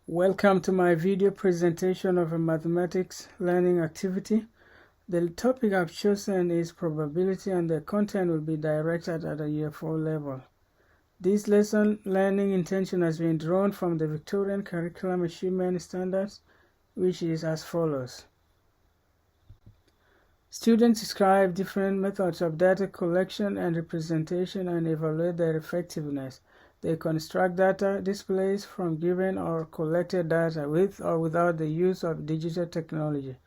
Welcome to my video presentation of a mathematics learning activity. The topic I've chosen is probability, and the content will be directed at a Year 4 level. This lesson learning intention has been drawn from the Victorian Curriculum Achievement Standards, which is as follows. Students describe different methods of data collection and representation and evaluate their effectiveness. They construct data displays from given or collected data with or without the use of digital technology.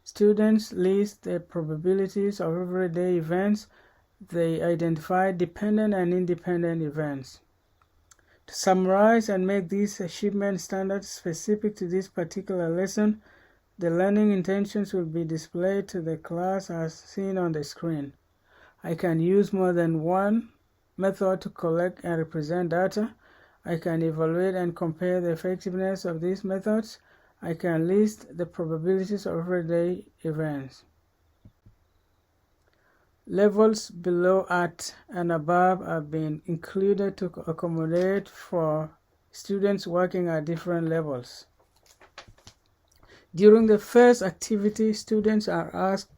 Students list the probabilities of everyday events. They identify dependent and independent events. To summarize and make these achievement standards specific to this particular lesson, the learning intentions will be displayed to the class as seen on the screen. I can use more than one method to collect and represent data. I can evaluate and compare the effectiveness of these methods. I can list the probabilities of everyday events. Levels below, at, and above have been included to accommodate for students working at different levels. During the first activity, students are asked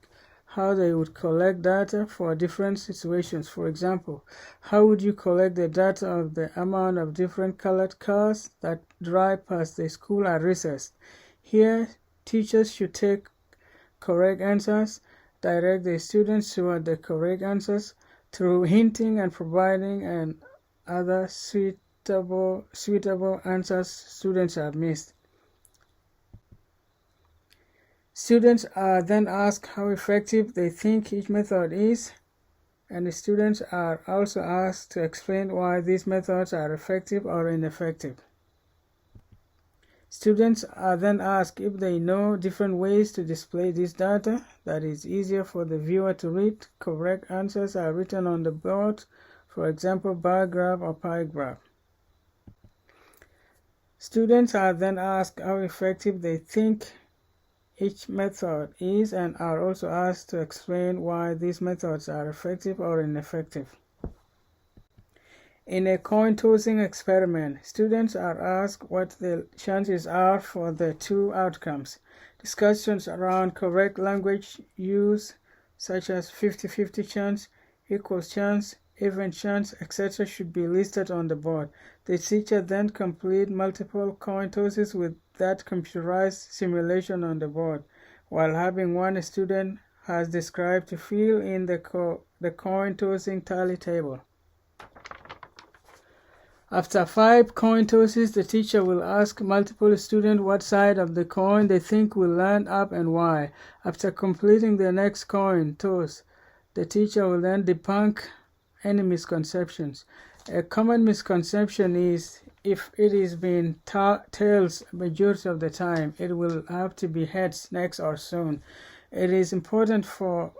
how they would collect data for different situations. For example, how would you collect the data of the amount of different colored cars that drive past the school at recess? Here, teachers should take correct answers, direct the students toward the correct answers through hinting and providing and other suitable answers students have missed. Students are then asked how effective they think each method is, and the students are also asked to explain why these methods are effective or ineffective. Students are then asked if they know different ways to display this data that is easier for the viewer to read. Correct answers are written on the board, for example, bar graph or pie graph. Students are then asked how effective they think each method is, and are also asked to explain why these methods are effective or ineffective. In a coin-tossing experiment, students are asked what the chances are for the two outcomes. Discussions around correct language use, such as 50-50 chance, equals chance, even chance, etc., should be listed on the board. The teacher then completes multiple coin tosses with that computerized simulation on the board, while having one student has described to fill in the coin tossing tally table. After 5 coin tosses, the teacher will ask multiple students what side of the coin they think will land up and why. After completing the next coin toss, the teacher will then debunk any misconceptions. A common misconception is if it is being tails majority of the time, it will have to be heads next or soon. It is important for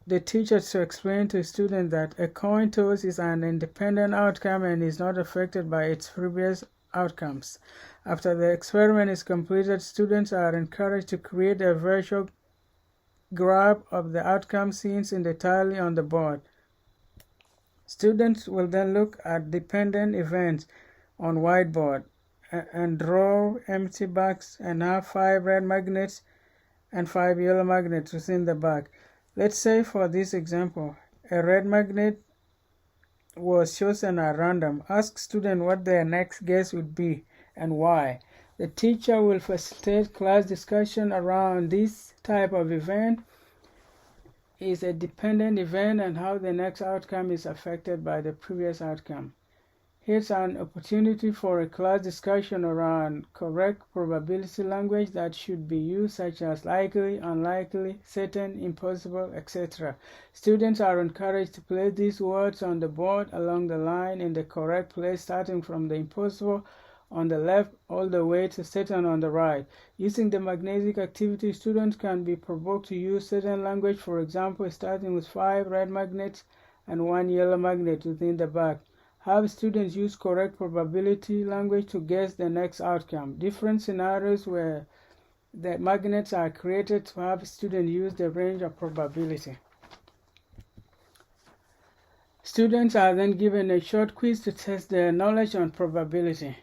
the teacher to explain to students that a coin toss is an independent outcome and is not affected by its previous outcomes. After the experiment is completed, students are encouraged to create a virtual graph of the outcome seen in the tally on the board. Students will then look at dependent events on whiteboard and draw empty bags and have 5 red magnets and 5 yellow magnets within the bag. Let's say for this example, a red magnet was chosen at random. Ask students what their next guess would be and why. The teacher will facilitate class discussion around this type of event. Is a dependent event and how the next outcome is affected by the previous outcome. Here's an opportunity for a class discussion around correct probability language that should be used, such as likely, unlikely, certain, impossible, etc. Students are encouraged to place these words on the board along the line in the correct place, starting from the impossible on the left all the way to certain on the right. Using the magnetic activity, students can be provoked to use certain language, for example, starting with 5 red magnets and 1 yellow magnet within the bag. Have students use correct probability language to guess the next outcome. Different scenarios where the magnets are created to have students use the range of probability. Students are then given a short quiz to test their knowledge on probability.